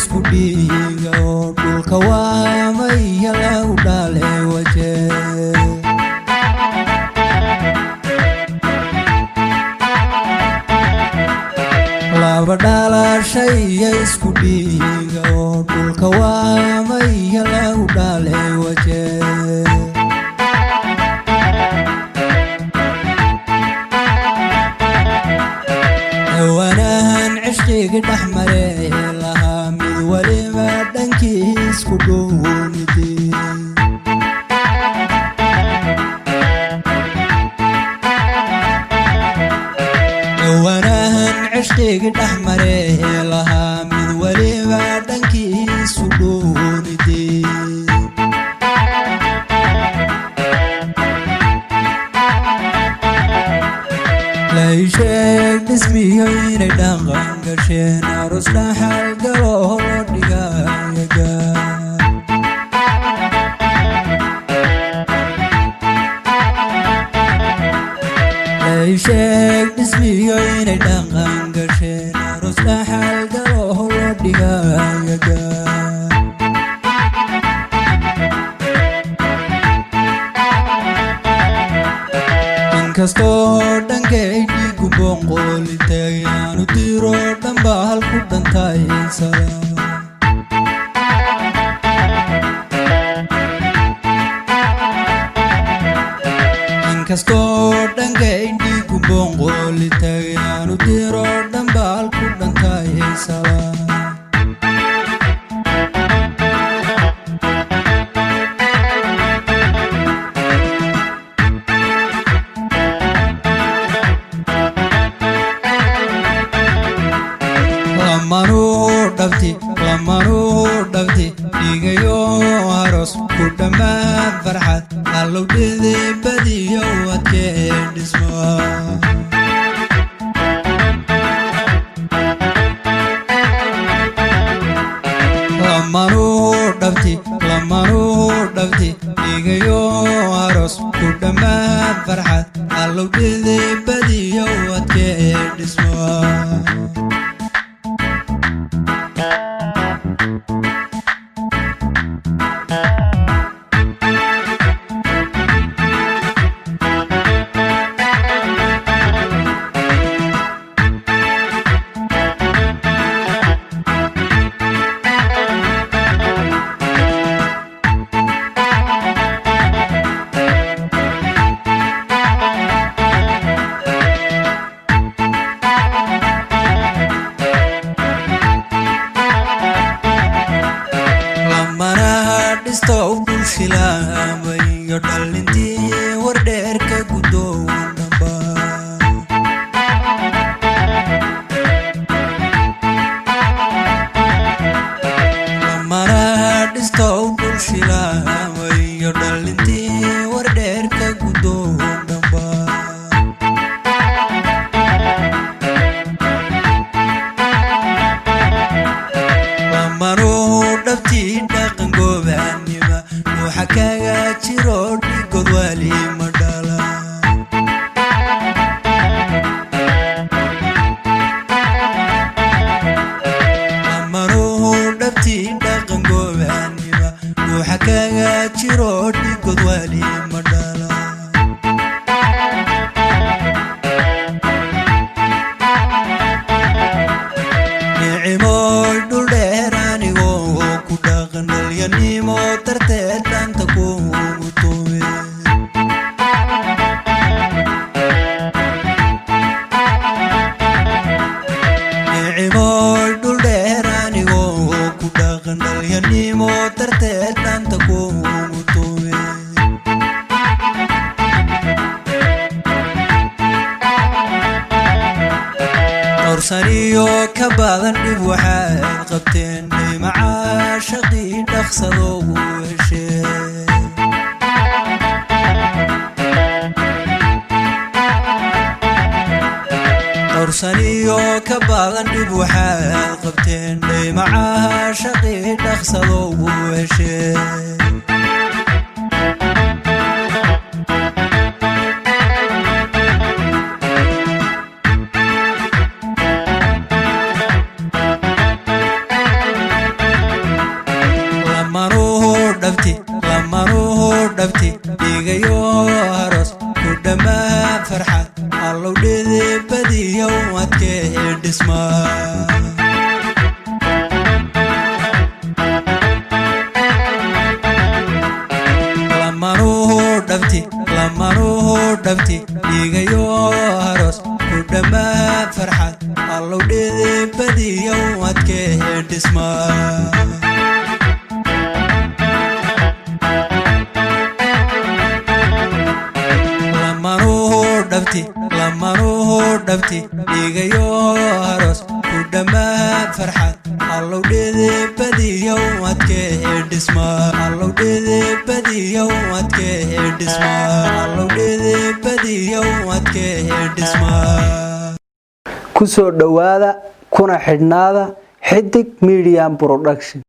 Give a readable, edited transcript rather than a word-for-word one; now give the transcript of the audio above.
isku dhiiga oo dhulka waamaya lagu dhaalay waje laba dhalashay isku dhiiga oo dhulka waamaya lagu dhaalay waje wanahan cishqiga dhexmaray lahaa mid waliba dhankiis ku dhuunidii wanahan cishqiga dhexmaray lahaa mid waliba dhankiis ku dhuunidii laysheeg dhismiyo inay dhaqan gasheen aroos dhaxal galoo loo dhigayaga laysheeg dhismiyo inay dhaqan gasheen aroos dhaxal galoo loo dhigayaga inkastoo dhankay dhiigu boqolitay aanu diro dhanba halku dhantay salaam inkastoo dhankay dhiigu boqolitay aanu diro dhanba halku dhantay salaam lamanu dhabti dhigayo aroos ku dhammaan farxad allow dhidii badiyo adkeen dhismo lamanu dhabti dhigayo aroos ku dhammaan farxad allow dhidii badiyo adkeen dhismo shilaamayo dhalintii wardheerka gudoon dhamba lamana dhistow dhul shilaamayo dhalintii wardheerka gudoon dhamba lamanu dhabtii dhaqan goobaanima waxa kaga jiro dhigod wali madhala lamanu dhabtii dhaqan goobaanima waxa kaga jiro dhigod wali madhala nicimoy dhul dheer anigoo ku dhaqan dhalyanimo darteed dhanta kuugu tume nicimoy dhul dheer anigoo ku dhaqan dhalyanimo darteed dhanta kuugu tume dorsaniyo ka badan dhib waxaad qabteen macaashaqii dhaqsadoogu heshee dorsaniyo ka badan dhib waxaad qabteen macaashaqii dhaqsadoogu heshee dhabti lamanuhu dhabti dhigayo aroos ku dhammaan farxad allow dhidibadiyo adkee dhismaa lamanuhu dhabti dhigayo aroos ku dhammaan farxad allow dhidibadiyo adkee dhismaa lamanuhu dhabti dhigayo aroos ku dhammaan farxad allow dhidibadiyo adkee dhismaa allow dhidibadiyo adkee dhismaa allow dhidibadiyo adkee dhismaa ku soo dhawaada kuna xidhnaada Xidig Media Production